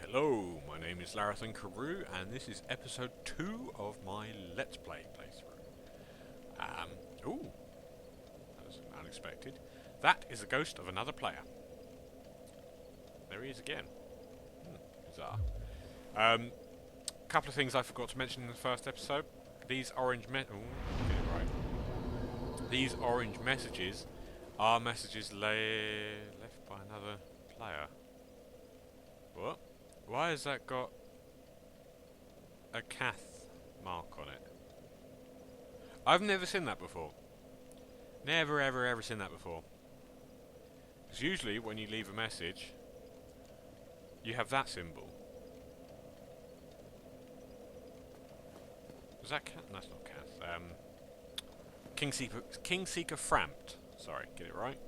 Hello, my name is Larathan Carew, and this is episode 2 of my Let's Play playthrough. Ooh, that was unexpected. That is the ghost of another player. There he is again. Bizarre. Couple of things I forgot to mention in the first episode. These orange These orange messages are messages left by another player. What? Why has that got a cath mark on it? I've never seen that before. Never ever seen that before. Because usually when you leave a message, you have that symbol. Was that cath? No, that's not cath. Kingseeker Framped. Sorry, get it right?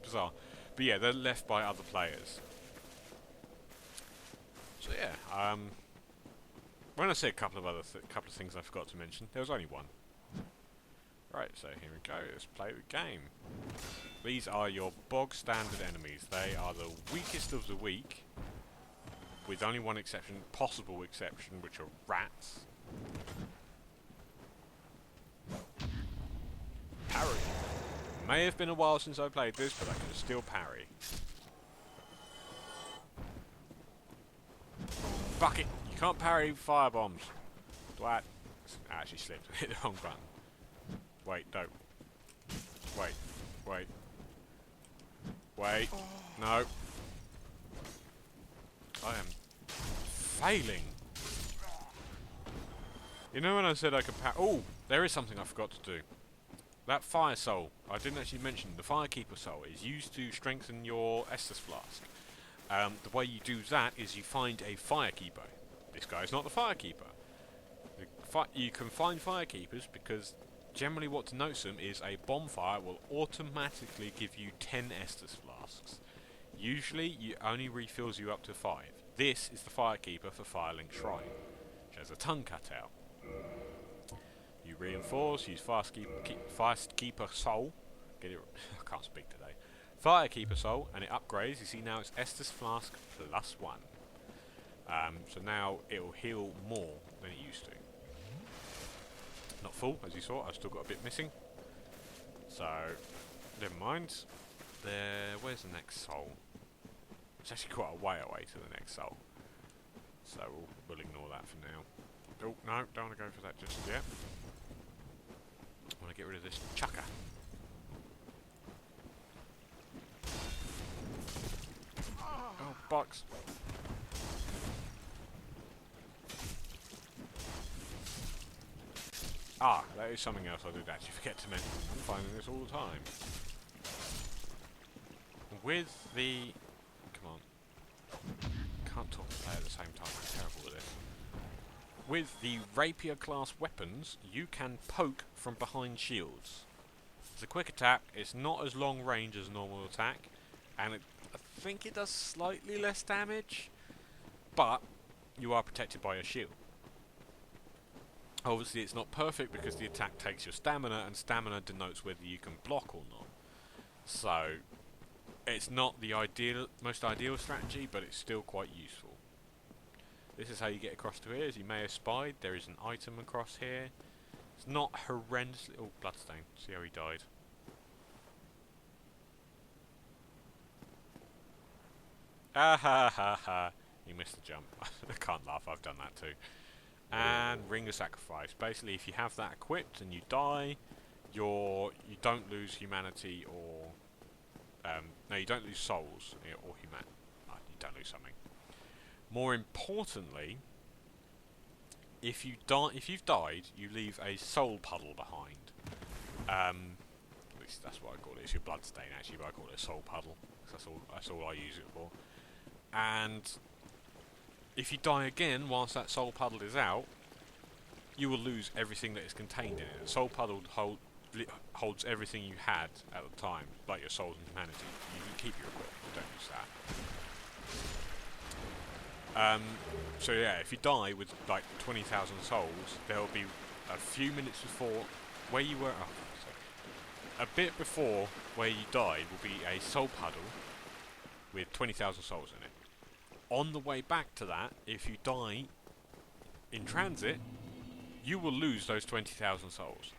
Bizarre. But yeah, they're left by other players. So yeah, when I say a couple of things I forgot to mention, there was only one. Right, so here we go, let's play the game. These are your bog standard enemies. They are the weakest of the weak, with only one exception, possible exception, which are rats. Parry. May have been a while since I played this, but I can still parry. Bucket! You can't parry fire bombs. Twat. I actually slipped and hit the wrong button. Wait, don't. Wait. No. I am failing. You know when I said I could parry? Oh, there is something I forgot to do. That fire soul, I didn't actually mention, the firekeeper soul is used to strengthen your Estus flask. The way you do that is you find a firekeeper. This guy's not the firekeeper. You can find firekeepers because generally what denotes them is a bonfire will automatically give you 10 Estus flasks. Usually it only refills you up to 5. This is the firekeeper for Firelink Shrine, which has a tongue cut out. You reinforce, use Firekeeper Soul. Get it? I can't speak today. Firekeeper Soul, and it upgrades. You see now it's Estus Flask +1. So now it'll heal more than it used to. Not full, as you saw. I've still got a bit missing. So never mind. Where's the next soul? It's actually quite a way away to the next soul. So we'll ignore that for now. Oh no, don't want to go for that just yet. I want to get rid of this chucker. Oh, box. Ah, that is something else I did actually forget to mention. I'm finding this all the time. With the... Come on. Can't talk and play at the same time. I'm terrible at this. With the rapier class weapons, you can poke from behind shields. It's a quick attack, it's not as long range as a normal attack, and I think it does slightly less damage, but you are protected by a shield. Obviously it's not perfect because the attack takes your stamina, and stamina denotes whether you can block or not. So, it's not the most ideal strategy, but it's still quite useful. This is how you get across to here. As you may have spied, there is an item across here. It's not horrendously... Oh, bloodstain. See how he died. Ah ha ha ha. You missed the jump. I can't laugh, I've done that too. And Ring of Sacrifice. Basically, if you have that equipped and you die, you don't lose humanity or... no, you don't lose souls or humanity. You don't lose something. More importantly, if you've died, you leave a soul puddle behind. At least that's what I call it. It's your blood stain actually, but I call it a soul puddle. That's all I use it for. And if you die again whilst that soul puddle is out, you will lose everything that is contained in it. The soul puddle holds everything you had at the time, like your souls and humanity. You can keep your equipment, don't use that. So yeah, if you die with like 20,000 souls, there will be a few minutes before where you were. a bit before where you died will be a soul puddle with 20,000 souls in it. On the way back to that, if you die in transit, you will lose those 20,000 souls.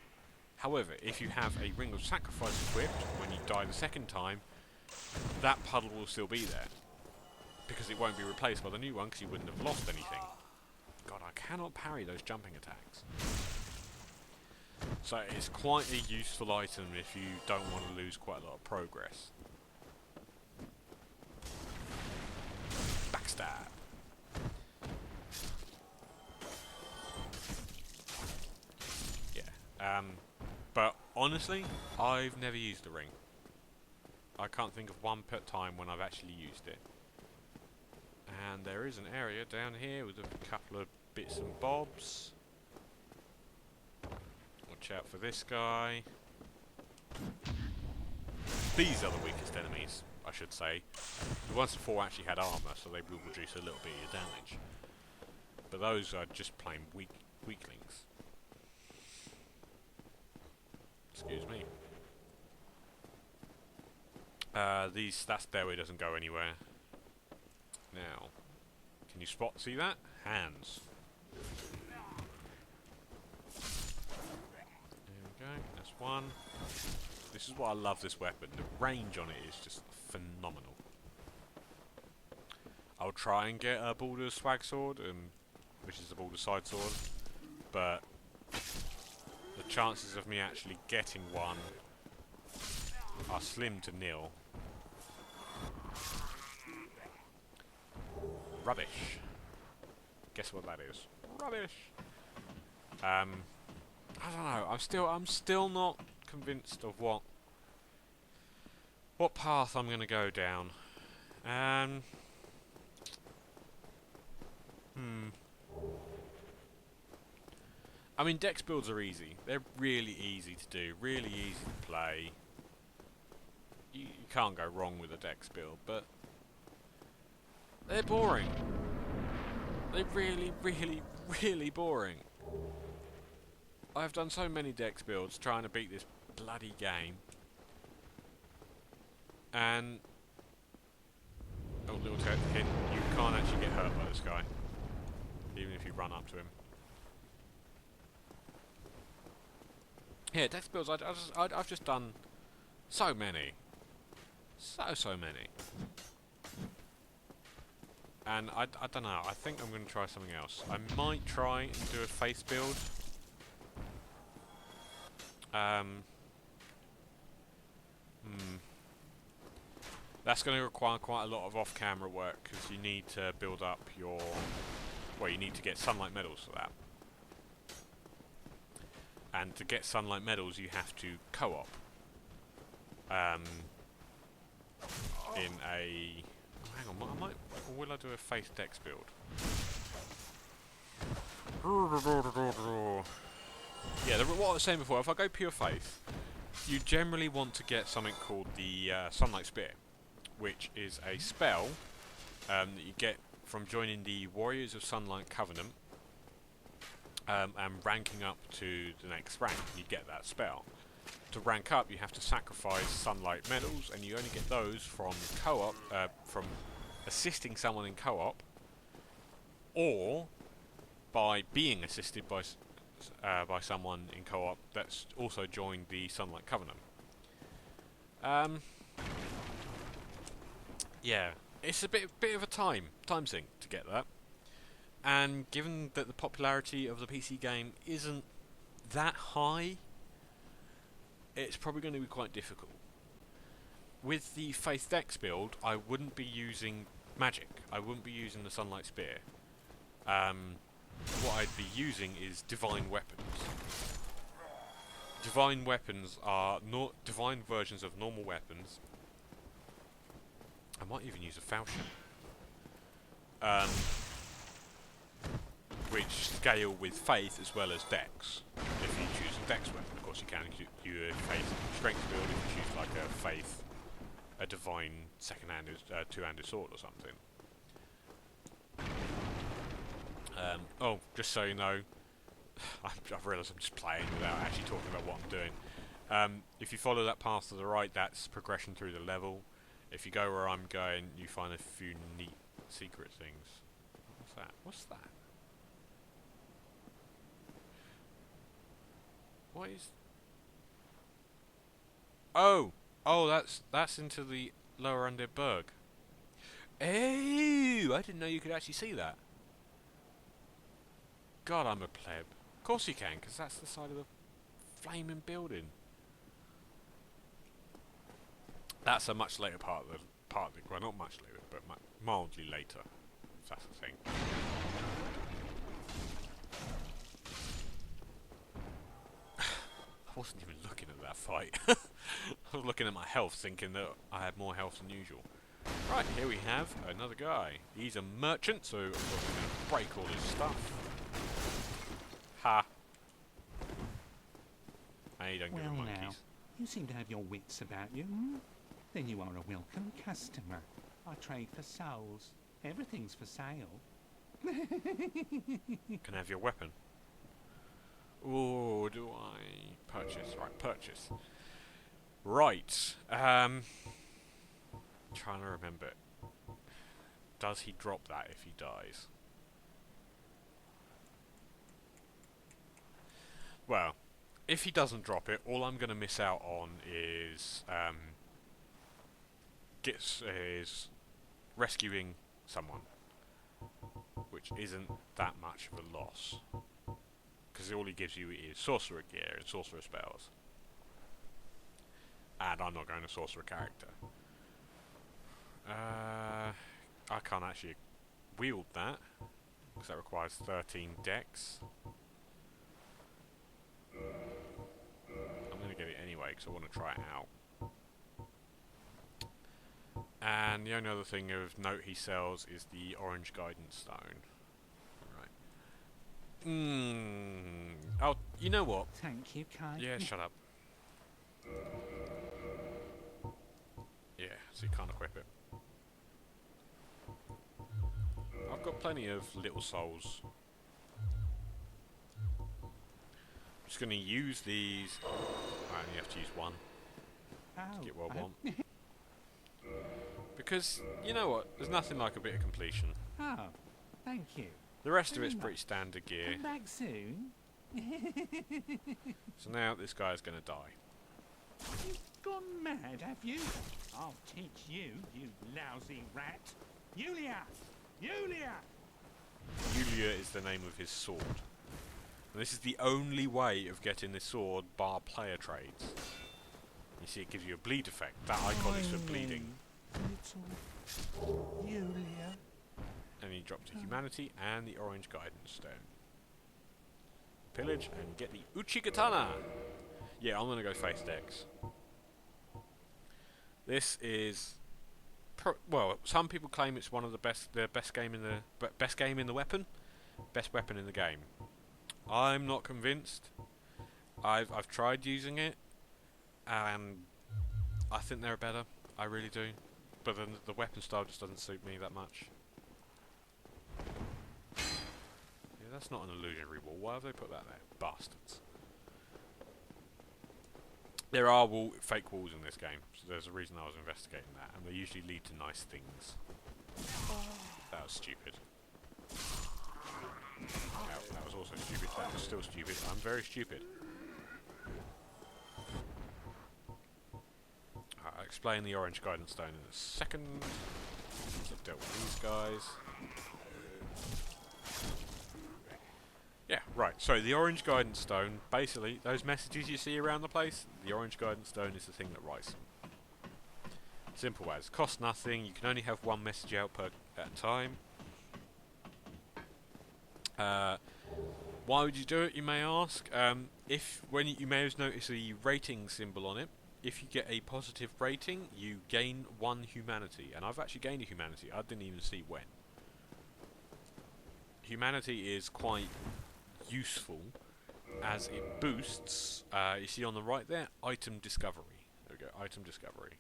However, if you have a ring of sacrifice equipped, when you die the second time, that puddle will still be there. Because it won't be replaced by the new one, because you wouldn't have lost anything. God, I cannot parry those jumping attacks. So it's quite a useful item if you don't want to lose quite a lot of progress. Backstab. Yeah. But honestly, I've never used the ring. I can't think of one time when I've actually used it. And there is an area down here with a couple of bits and bobs. Watch out for this guy. These are the weakest enemies, I should say. The ones before actually had armour, so they will reduce a little bit of your damage. But those are just plain weaklings. Excuse me. That stairway doesn't go anywhere. Now, can you see that? Hands. There we go, that's one. This is why I love this weapon. The range on it is just phenomenal. I'll try and get a Baldur's Swag Sword, which is the Baldur's Side Sword, but the chances of me actually getting one are slim to nil. Rubbish. Guess what that is? Rubbish. I don't know. I'm still not convinced of what path I'm going to go down. I mean, dex builds are easy. They're really easy to do, really easy to play. You can't go wrong with a dex build, but they're boring. They're really, really, really boring. I've done so many dex builds trying to beat this bloody game. And oh, little hint, you can't actually get hurt by this guy, even if you run up to him. Yeah, dex builds, I've just done so many. So many. And I don't know, I think I'm going to try something else. I might try and do a face build. That's going to require quite a lot of off-camera work, because you need to build up your... Well, you need to get sunlight medals for that. And to get sunlight medals, you have to co-op. In a... Hang on, or will I do a face dex build? Yeah, what I was saying before, if I go pure face, you generally want to get something called the Sunlight Spear, which is a spell that you get from joining the Warriors of Sunlight Covenant and ranking up to the next rank. You get that spell. To rank up, you have to sacrifice sunlight medals, and you only get those from co-op, from assisting someone in co-op, or by being assisted by someone in co-op that's also joined the Sunlight Covenant. Yeah, it's a bit of a time sink to get that, and given that the popularity of the PC game isn't that high, it's probably going to be quite difficult. With the Faith Dex build, I wouldn't be using magic. I wouldn't be using the Sunlight Spear. What I'd be using is divine weapons. Divine weapons are divine versions of normal weapons. I might even use a falchion. Which scale with faith as well as dex. If you choose a dex weapon, of course you can do a faith strength build if you choose like a faith, a divine second-handed, two-handed sword or something. Oh, just so you know, I've realised I'm just playing without actually talking about what I'm doing. If you follow that path to the right, that's progression through the level. If you go where I'm going, you find a few neat secret things. What's that? What's that? What is... Oh! Oh, that's into the lower undead berg. Oh! I didn't know you could actually see that. God, I'm a pleb. Of course you can, because that's the side of the flaming building. That's a much later part of the well, not much later, but mildly later. If that's the thing. I wasn't even looking at that fight. I was looking at my health, thinking that I had more health than usual. Right, here we have another guy. He's a merchant, so I'm going to break all his stuff. Ha! Hey, don't give him monkeys. Now, you seem to have your wits about you. Hmm? Then you are a welcome customer. I trade for souls. Everything's for sale. Can I have your weapon? Oh, do I purchase? Right, purchase. Right. Trying to remember. Does he drop that if he dies? Well, if he doesn't drop it, all I'm going to miss out on is is rescuing someone, which isn't that much of a loss, because all he gives you is sorcerer gear and sorcerer spells, and I'm not going to sorcerer character. I can't actually wield that because that requires 13 dex. I'm going to get it anyway because I want to try it out. And the only other thing of note he sells is the orange guidance stone. Right. Oh, you know what? Thank you, Kai. Yeah, shut up. Yeah, so you can't equip it. I've got plenty of little souls. I'm just going to use these. I only have to use one to get what I want. Because, you know what, there's nothing like a bit of completion. Oh, thank you. The rest of it's pretty standard gear. Come back soon. So now this guy's going to die. You've gone mad, have you? I'll teach you, you lousy rat. Yulia! Yulia! Yulia is the name of his sword. And this is the only way of getting this sword bar player trades. You see, it gives you a bleed effect. That icon is for bleeding. Little Yulia. And you drop to humanity and the orange guidance stone. Pillage and get the Uchigatana. Yeah, I'm gonna go face Dex. This is, well, some people claim it's one of the best game in the weapon, best weapon in the game. I'm not convinced. I've tried using it, and I think they're better. I really do. But then the weapon style just doesn't suit me that much. Yeah, that's not an illusionary wall. Why have they put that there? Bastards. There are fake walls in this game, so there's a reason I was investigating that, and they usually lead to nice things. That was stupid. That was also stupid. That was still stupid. I'm very stupid. I'll explain the orange guidance stone in a second. Once I've dealt with these guys. Yeah, right. So the orange guidance stone, basically, those messages you see around the place, the orange guidance stone is the thing that writes them. Simple as. Cost nothing. You can only have one message out at a time. Why would you do it, you may ask? You may have noticed the rating symbol on it. If you get a positive rating, you gain 1 humanity. And I've actually gained a humanity. I didn't even see when. Humanity is quite useful as it boosts, you see on the right there, item discovery. There we go, item discovery.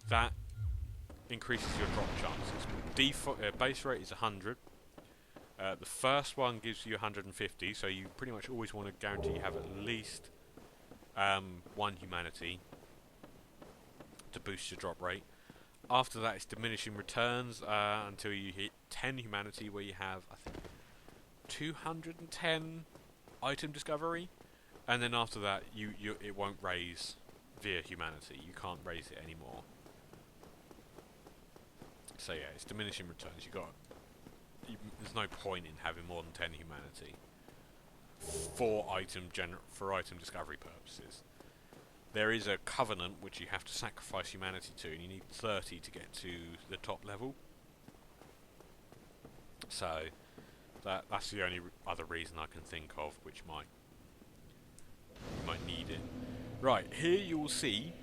That increases your drop chances. Base rate is 100. The first one gives you 150, so you pretty much always want to guarantee you have at least 1 humanity to boost your drop rate. After that, it's diminishing returns until you hit 10 humanity, where you have, I think, 210 item discovery, and then after that, it won't raise via humanity. You can't raise it anymore. So yeah, it's diminishing returns. There's no point in having more than 10 humanity for item discovery purposes. There is a covenant which you have to sacrifice humanity to, and you need 30 to get to the top level. So that's the only other reason I can think of which you might need it. Right, here you will see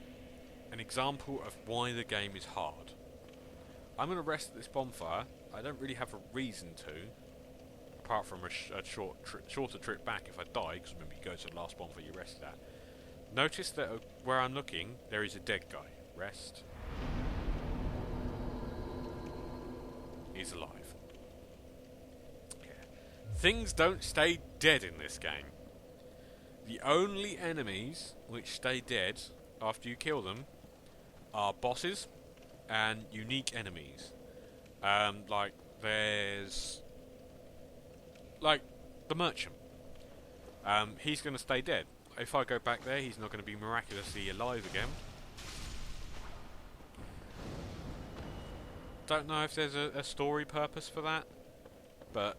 an example of why the game is hard. I'm going to rest at this bonfire. I don't really have a reason to, apart from a shorter trip back if I die, because remember you go to the last bonfire you rested at. Notice that where I'm looking, there is a dead guy. Rest. He's alive. Yeah. Things don't stay dead in this game. The only enemies which stay dead after you kill them are bosses and unique enemies. Like there's like the merchant. He's going to stay dead. If I go back there, he's not going to be miraculously alive again. Don't know if there's a story purpose for that, but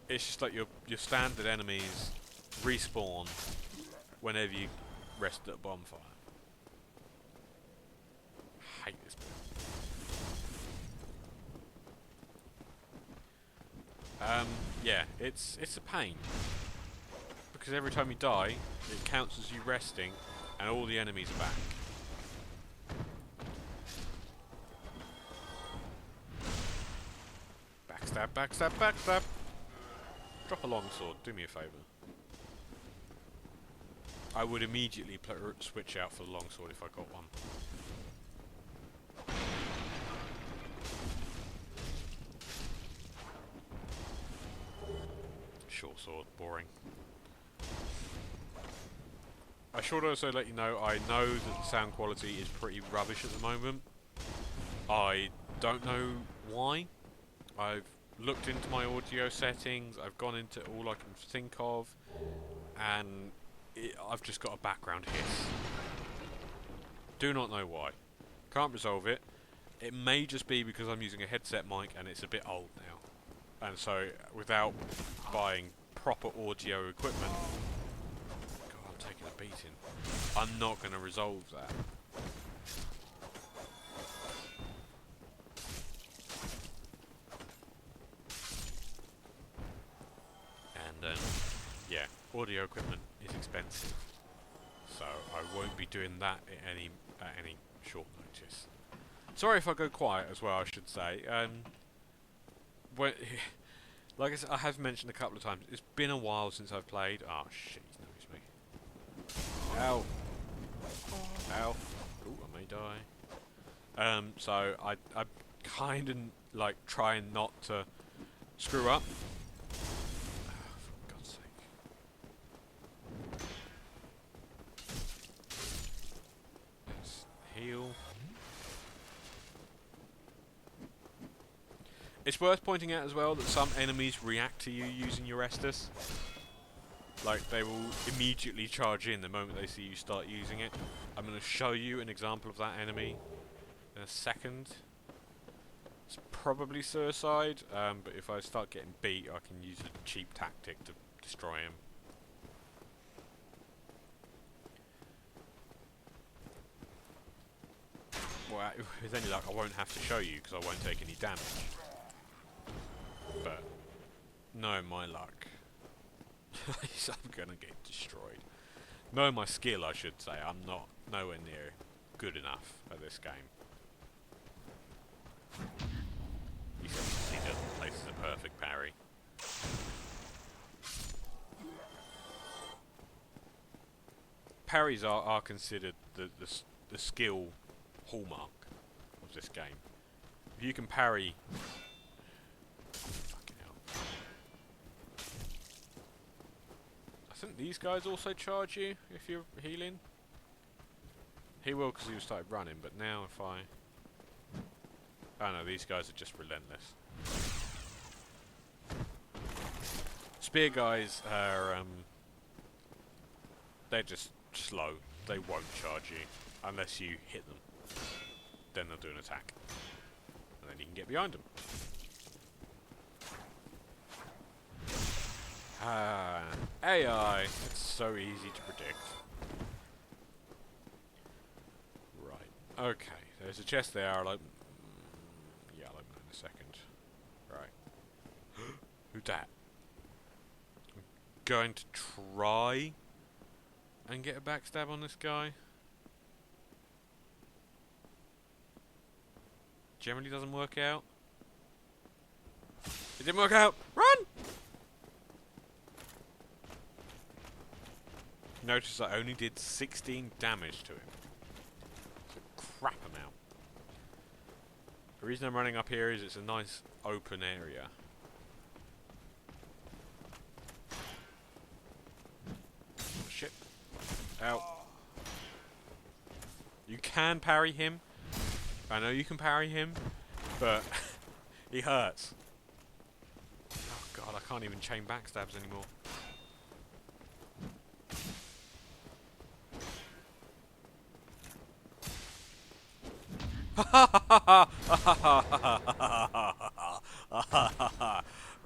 it's just like your standard enemies respawn whenever you rest at a bonfire. I hate this bit. Yeah, it's a pain. Because every time you die, it counts as you resting, and all the enemies are back. Backstab, backstab, backstab! Drop a longsword, do me a favour. I would immediately switch out for the longsword if I got one. Short sword, boring. I should also let you know, I know that the sound quality is pretty rubbish at the moment. I don't know why. I've looked into my audio settings, I've gone into all I can think of, and I've just got a background hiss. Do not know why. Can't resolve it. It may just be because I'm using a headset mic and it's a bit old now. And so, without buying proper audio equipment, God, I'm taking a beating. I'm not going to resolve that. And yeah, audio equipment is expensive, so I won't be doing that at any short notice. Sorry if I go quiet as well, I should say. When, like I said, I have mentioned a couple of times, it's been a while since I've played. Oh shit, he's noticed me. Ow. Ow. Ooh, I may die. So I'm kind of like trying not to screw up. For God's sake. Let's heal. It's worth pointing out as well that some enemies react to you using your Estus. Like, they will immediately charge in the moment they see you start using it. I'm going to show you an example of that enemy in a second. It's probably suicide, but if I start getting beat, I can use a cheap tactic to destroy him. Well, with any luck, I won't have to show you because I won't take any damage. But, no, my luck. I'm gonna get destroyed. Know my skill, I should say. I'm not nowhere near good enough at this game. He doesn't place a perfect parry. Parries are considered the skill hallmark of this game. If you can parry... Fucking hell. think these guys also charge you if you're healing. He will because he started running, but now if I... Oh no, these guys are just relentless. Spear guys are, they're just slow. They won't charge you unless you hit them. Then they'll do an attack. And then you can get behind them. AI. It's so easy to predict. Right. Okay. There's a chest there. I'll open. Yeah, I'll open it in a second. Right. Who's that? I'm going to try and get a backstab on this guy. Generally doesn't work out. It didn't work out. Run! Notice I only did 16 damage to him. It's a crap amount. The reason I'm running up here is it's a nice open area. Oh, shit. Ow. You can parry him. I know you can parry him, but he hurts. Oh god, I can't even chain backstabs anymore.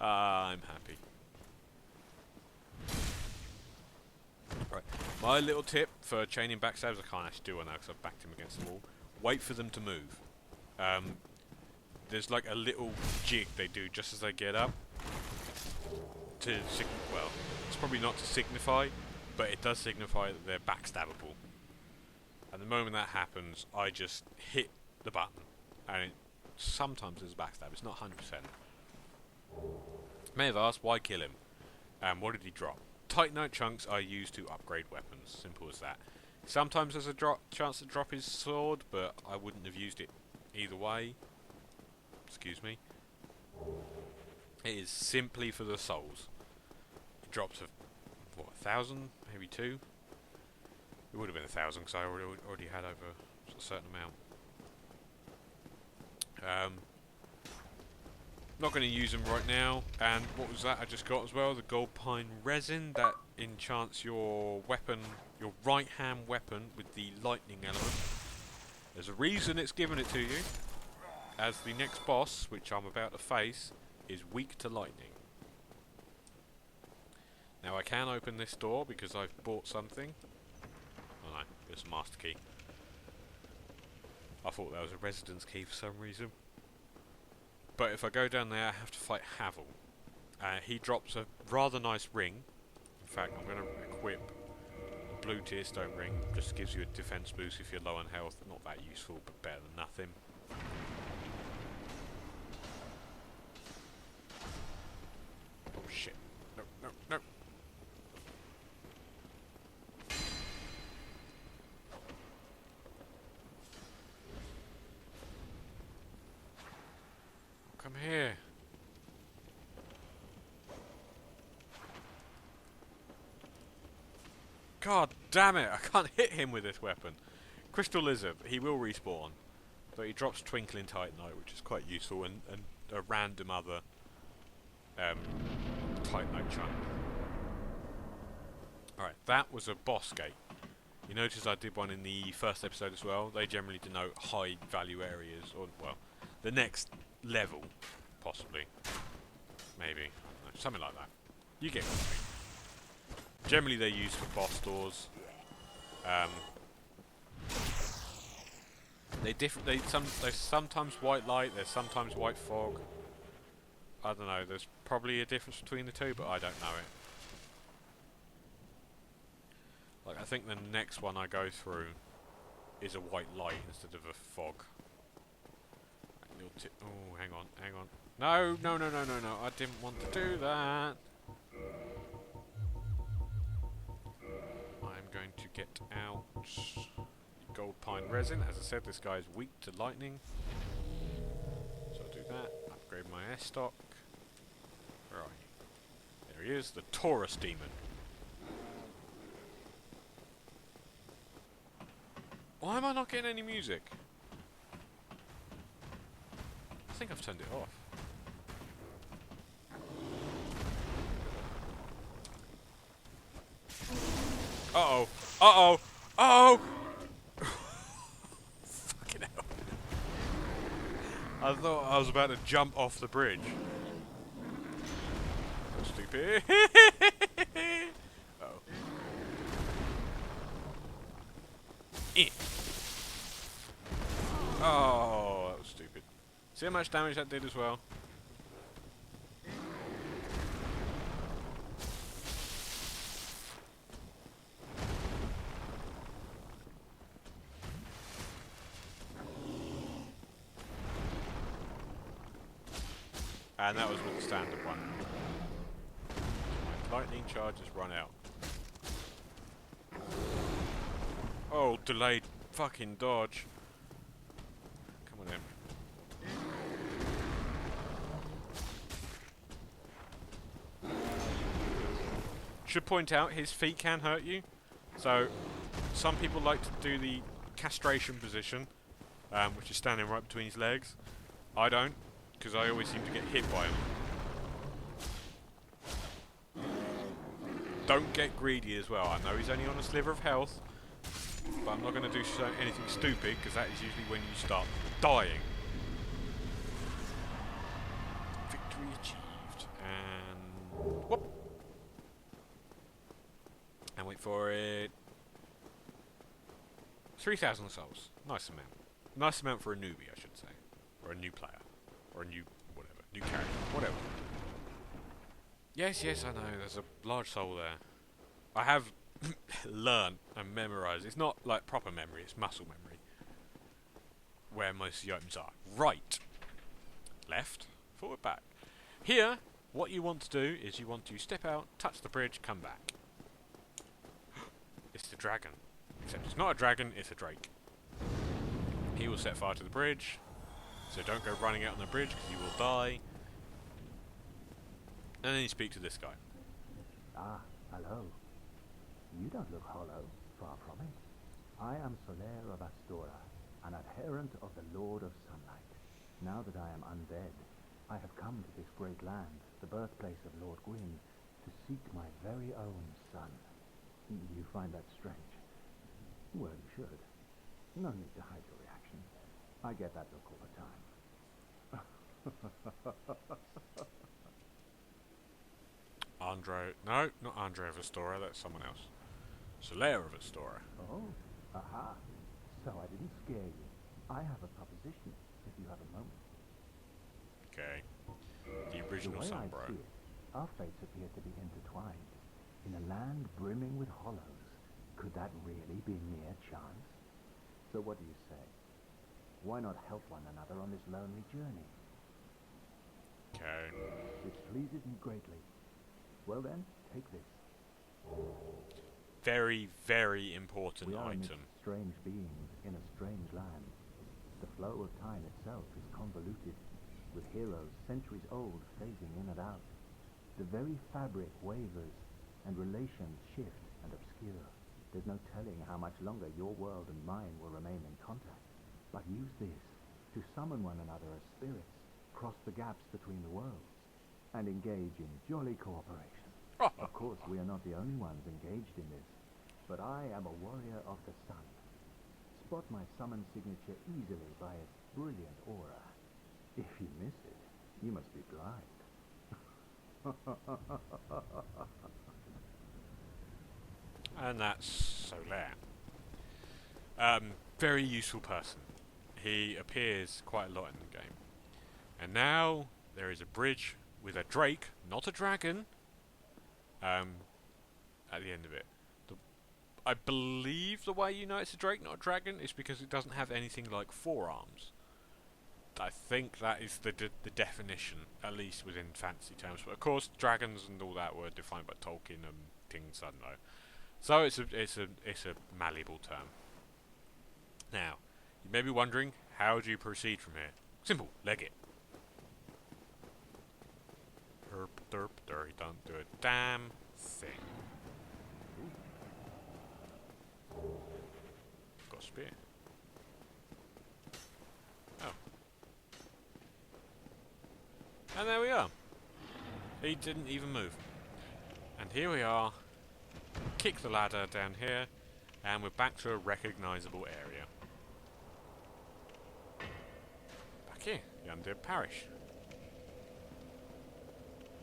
I'm happy. Right, my little tip for chaining backstabs, I can't actually do one now because I've backed him against the wall. Wait for them to move. There's like a little jig they do just as they get up. Well, it's probably not to signify, but it does signify that they're backstabbable. And the moment that happens, I just hit the button, and sometimes it's a backstab. It's not 100%. May have asked, why kill him? What did he drop? Titanite chunks are used to upgrade weapons. Simple as that. Sometimes there's a chance to drop his sword, but I wouldn't have used it either way. Excuse me. It is simply for the souls. It drops of, what, 1,000? Maybe 2? It would have been 1,000 because I already had over a certain amount. Not going to use them right now. And what was that I just got as well? The gold pine resin that enchants your weapon, your right hand weapon with the lightning element. There's a reason it's given it to you, as the next boss, which I'm about to face, is weak to lightning. Now I can open this door because I've bought something. Oh no, it's a master key. I thought that was a residence key for some reason. But if I go down there, I have to fight Havill. He drops a rather nice ring. In fact, I'm going to equip the blue tearstone ring. Just gives you a defense boost if you're low on health. Not that useful, but better than nothing. Oh shit. No, no, no. Come here. God damn it, I can't hit him with this weapon. Crystal Lizard, he will respawn. But he drops Twinkling Titanite, which is quite useful, and a random other Titanite chunk. Alright, that was a boss gate. You notice I did one in the first episode as well. They generally denote high value areas, or, well, the next level, possibly. Maybe. No, something like that. You get what I mean. Generally they're used for boss doors. There's sometimes white light, there's sometimes white fog. I don't know, there's probably a difference between the two, but I don't know it. Like, I think the next one I go through is a white light instead of a fog. Oh, hang on, hang on. No, no, no, no, no, no, I didn't want to do that. I'm going to get out gold pine resin. As I said, this guy is weak to lightning. So I'll do that. Upgrade my air stock. Right. There he is, the Taurus Demon. Why am I not getting any music? I think I've turned it off. Uh-oh. Uh-oh. Uh-oh! Fucking hell. I thought I was about to jump off the bridge. Stupid. Uh-oh. Oh, that was stupid. See how much damage that did as well? And that was with the standard one. My lightning charge has run out. Oh, delayed fucking dodge. Come on in. Should point out, his feet can hurt you. So, some people like to do the castration position, which is standing right between his legs. I don't, because I always seem to get hit by him. Don't get greedy as well. I know he's only on a sliver of health, but I'm not going to do anything stupid, because that is usually when you start dying. Victory achieved. And... whoop! And wait for it. 3,000 souls. Nice amount. Nice amount for a newbie, I should say. Or a new player. Or a new... whatever. New character. Whatever. Yes, yes, I know. There's a large soul there. I have learned and memorised. It's not like proper memory, it's muscle memory. Where most of the items are. Right. Left. Forward, back. Here, what you want to do is you want to step out, touch the bridge, come back. It's the dragon. Except it's not a dragon, it's a drake. He will set fire to the bridge. So don't go running out on the bridge because you will die. And then you speak to this guy. Ah, hello. You don't look hollow, far from it. I am Solaire of Astora, an adherent of the Lord of Sunlight. Now that I am undead, I have come to this great land, the birthplace of Lord Gwyn, to seek my very own son. You find that strange? Well, you should. No need to hide your reaction. I get that look all the time. No, not Andre of Astora, that's someone else. Solaire of Astora. Oh, aha. So I didn't scare you. I have a proposition, if you have a moment. Okay. The original The way I Sunbro. see it, our fates appear to be intertwined. In a land brimming with hollows, could that really be mere chance? So what do you say? Why not help one another on this lonely journey? Okay. This pleases me greatly. Well then, take this. Very, very important We are amidst item. strange beings in a strange land. The flow of time itself is convoluted, with heroes centuries old phasing in and out. The very fabric wavers, and relations shift and obscure. There's no telling how much longer your world and mine will remain in contact. But use this to summon one another as spirits, cross the gaps between the worlds, and engage in jolly cooperation. Of course, we are not the only ones engaged in this, but I am a warrior of the sun. Spot my summon signature easily by its brilliant aura. If you miss it, you must be blind. And that's Solaire. Very useful person. He appears quite a lot in the game. And now there is a bridge with a drake, not a dragon, at the end of it. I believe the way you know it's a drake, not a dragon, is because it doesn't have anything like forearms. I think that is the definition, at least within fantasy terms. But of course, dragons and all that were defined by Tolkien and things I don't know. So it's a malleable term. Now, you may be wondering, how do you proceed from here? Simple, leg it. Herp derp der, he don't do a damn thing. Got a spear. And there we are. He didn't even move. And here we are. Kick the ladder down here, and we're back to a recognisable area. Back here, the Undead Parish.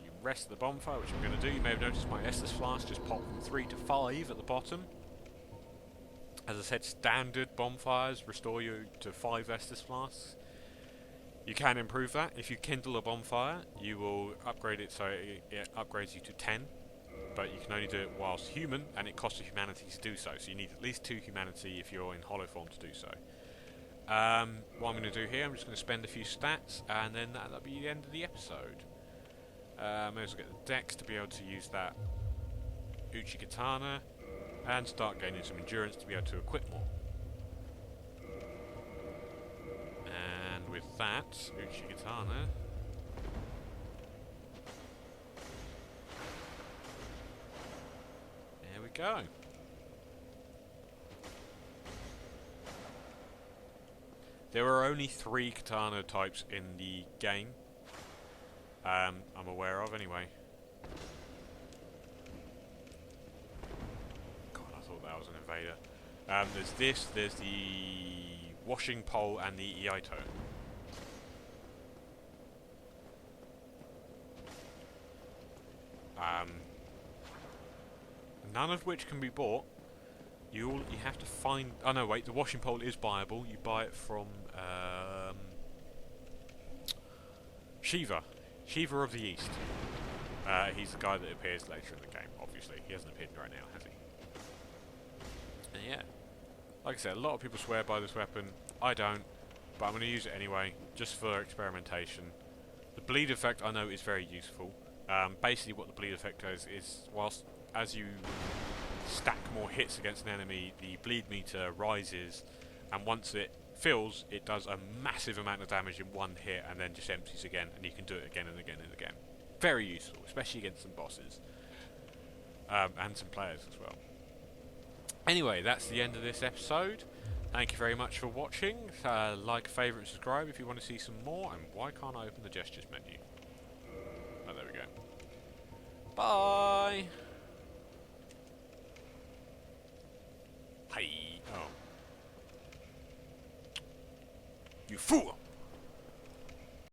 You rest the bonfire, which I'm going to do. You may have noticed my Estus flask just popped from 3 to 5 at the bottom. As I said, standard bonfires restore you to 5 Estus flasks. You can improve that. If you kindle a bonfire, you will upgrade it so it upgrades you to 10. But you can only do it whilst human, and it costs a humanity to do so. So you need at least 2 humanity if you're in hollow form to do so. What I'm going to do here, I'm just going to spend a few stats, and then that'll be the end of the episode. May as well get the dex to be able to use that Uchi Katana, and start gaining some endurance to be able to equip more. And with that, Uchi Katana... there we go. There are only 3 katana types in the game. I'm aware of anyway. God, I thought that was an invader. There's this, there's the washing pole and the Iaito. None of which can be bought. You have to find... oh no, wait, the washing pole is buyable. You buy it from Shiva. Shiva of the East. He's the guy that appears later in the game, obviously. He hasn't appeared right now, has he? And yeah. Like I said, a lot of people swear by this weapon. I don't. But I'm going to use it anyway, just for experimentation. The bleed effect, I know, is very useful. Basically what the bleed effect does is, whilst as you stack more hits against an enemy, the bleed meter rises, and once it fills, it does a massive amount of damage in one hit and then just empties again, and you can do it again and again and again. Very useful, especially against some bosses. And some players as well. Anyway, that's the end of this episode. Thank you very much for watching. Like, favourite, and subscribe if you want to see some more. And why can't I open the gestures menu? Oh, there we go. Bye! Hey. Oh. You fool!